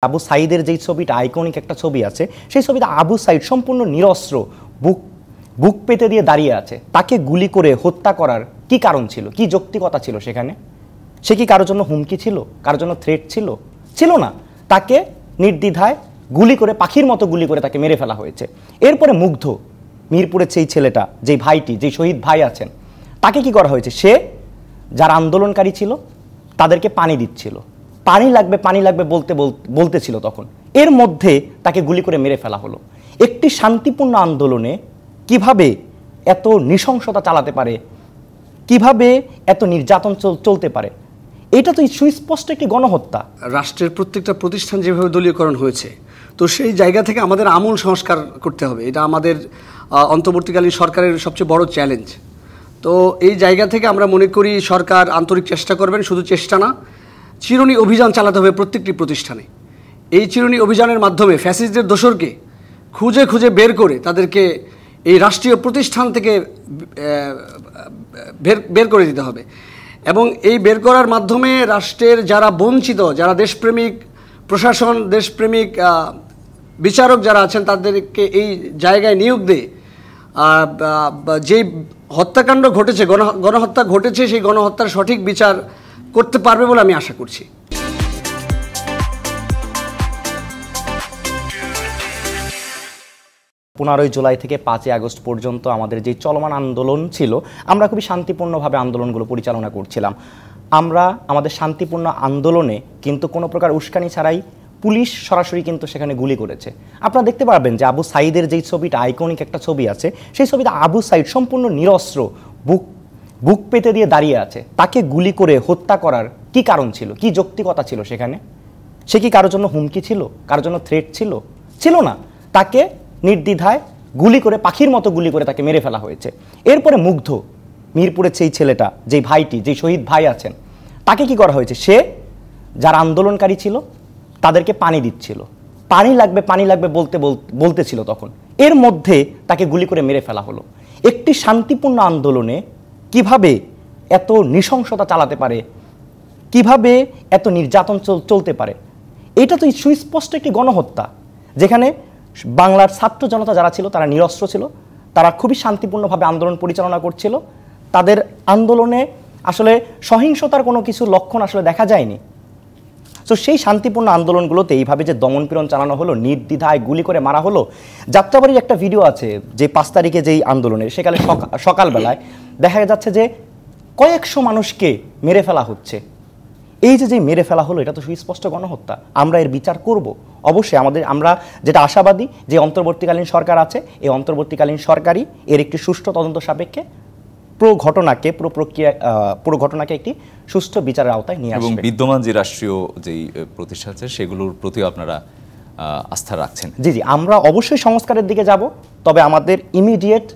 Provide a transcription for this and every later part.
আবু সাইদের যেই ছবিটা আইকনিক একটা ছবি আছে, সেই ছবিতে আবু সাইদ সম্পূর্ণ নিরস্ত্র বুক পেতে দিয়ে দাঁড়িয়ে আছে। তাকে গুলি করে হত্যা করার কি কারণ ছিল, কি যৌক্তিকতা ছিল সেখানে? সে কি কারোর জন্য হুমকি ছিল, কারোর জন্য থ্রেট ছিল? ছিল না। তাকে নির্দ্বিধায় গুলি করে, পাখির মতো গুলি করে তাকে মেরে ফেলা হয়েছে। এরপরে মুগ্ধ মিরপুরের সেই ছেলেটা, যেই ভাইটি, যেই শহীদ ভাই আছেন, তাকে কি করা হয়েছে? সে যারা আন্দোলনকারী ছিল তাদেরকে পানি দিচ্ছিল, পানি লাগবে বলতেছিল তখন। এর মধ্যে তাকে গুলি করে মেরে ফেলা হলো। একটি শান্তিপূর্ণ আন্দোলনে কিভাবে এত নৃশংসতা চালাতে পারে, কিভাবে এত নির্যাতন চলতে পারে? এটা তো সুস্পষ্ট একটি গণহত্যা। রাষ্ট্রের প্রত্যেকটা প্রতিষ্ঠান যেভাবে দলীয়করণ হয়েছে, তো সেই জায়গা থেকে আমাদের আমূল সংস্কার করতে হবে। এটা আমাদের অন্তর্বর্তীকালীন সরকারের সবচেয়ে বড় চ্যালেঞ্জ। তো এই জায়গা থেকে আমরা মনে করি সরকার আন্তরিক চেষ্টা করবেন, শুধু চেষ্টা না, চিরুনি অভিযান চালাতে হবে প্রত্যেকটি প্রতিষ্ঠানে। এই চিরুনি অভিযানের মাধ্যমে ফ্যাসিস্টদের দোসরকে খুঁজে খুঁজে বের করে তাদেরকে এই রাষ্ট্রীয় প্রতিষ্ঠান থেকে বের করে দিতে হবে। এবং এই বের করার মাধ্যমে রাষ্ট্রের যারা বঞ্চিত, যারা দেশপ্রেমিক প্রশাসন, দেশপ্রেমিক বিচারক যারা আছেন, তাদেরকে এই জায়গায় নিয়োগ দিয়ে যেই হত্যাকাণ্ড ঘটেছে, গণহত্যা ঘটেছে, সেই গণহত্যার সঠিক বিচার করতে পারবে বলে আমি আশা করছি। 15ই জুলাই থেকে 5ই আগস্ট পর্যন্ত আমাদের যে চলমান আন্দোলন ছিল, আমরা খুবই শান্তিপূর্ণভাবে আন্দোলনগুলো পরিচালনা করছিলাম। আমরা আমাদের শান্তিপূর্ণ আন্দোলনে কিন্তু কোনো প্রকার উস্কানি ছাড়াই পুলিশ সরাসরি কিন্তু সেখানে গুলি করেছে। আপনারা দেখতে পারবেন যে আবু সাইদের যেই ছবিটা আইকনিক একটা ছবি আছে, সেই ছবিতে আবু সাইদ সম্পূর্ণ নিরস্ত্র বুক পেতে দিয়ে দাঁড়িয়ে আছে। তাকে গুলি করে হত্যা করার কি কারণ ছিল, কি যৌক্তিকতা ছিল সেখানে? সে কি কারোর জন্য হুমকি ছিল, কারোর জন্য থ্রেট ছিল? ছিল না। তাকে নির্দ্বিধায় গুলি করে, পাখির মতো গুলি করে তাকে মেরে ফেলা হয়েছে। এরপরে মুগ্ধ মিরপুরের সেই ছেলেটা, যেই ভাইটি, যেই শহীদ ভাই আছেন, তাকে কি করা হয়েছে? সে যারা আন্দোলনকারী ছিল তাদেরকে পানি দিচ্ছিল, পানি লাগবে বলতেছিল তখন। এর মধ্যে তাকে গুলি করে মেরে ফেলা হলো। একটি শান্তিপূর্ণ আন্দোলনে কিভাবে এত নৃশংসতা চালাতে পারে, কিভাবে এত নির্যাতন চলতে পারে? এটা তো সুস্পষ্ট একটি গণহত্যা, যেখানে বাংলার ছাত্র জনতা যারা ছিল তারা নিরস্ত্র ছিল, তারা খুবই শান্তিপূর্ণভাবে আন্দোলন পরিচালনা করছিল। তাদের আন্দোলনে আসলে সহিংসতার কোনো কিছু লক্ষণ আসলে দেখা যায়নি। তো সেই শান্তিপূর্ণ আন্দোলনগুলোতে এইভাবে যে দমনপীড়ন চালানো হলো, নির্দ্বিধায় গুলি করে মারা হলো। যাত্রাবাড়ির একটা ভিডিও আছে যে 5 তারিখে যেই আন্দোলনে, সেখানে সকালবেলায় দেখা যাচ্ছে যে কয়েকশো মানুষকে মেরে ফেলা হচ্ছে। এই যে মেরে ফেলা হলো, এটা তো সুস্পষ্ট গণহত্যা। আমরা এর বিচার করব অবশ্যই। আমরা যেটা আশাবাদী, যে অন্তর্বর্তীকালীন সরকার আছে, এই অন্তর্বর্তীকালীন সরকারই এর একটি সুষ্ঠু তদন্ত সাপেক্ষে পুরো ঘটনাকে একটি সুষ্ঠু বিচারের আওতায় নিয়ে আসবে। এবং বিদ্যমান যে রাষ্ট্রীয় যেই প্রতিষ্ঠান আছে সেগুলোর প্রতিও আপনারা আস্থা রাখছেন? জি, আমরা অবশ্যই সংস্কারের দিকে যাব, তবে আমাদের ইমিডিয়েট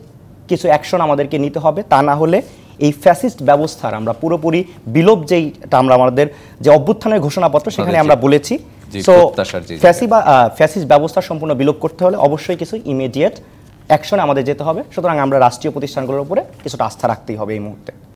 কিছু অ্যাকশন আমাদেরকে নিতে হবে। তা না হলে এই ফ্যাসিস্ট ব্যবস্থার আমরা পুরোপুরি বিলোপ, যেইটা আমরা আমাদের যে অভ্যুত্থানের ঘোষণাপত্র সেখানে আমরা বলেছি, সো ফ্যাসিস্ট ব্যবস্থা সম্পূর্ণ বিলোপ করতে হলে অবশ্যই কিছু ইমিডিয়েট অ্যাকশনে আমাদের যেতে হবে। সুতরাং আমরা রাষ্ট্রীয় প্রতিষ্ঠানগুলোর উপরে কিছুটা আস্থা রাখতেই হবে এই মুহূর্তে।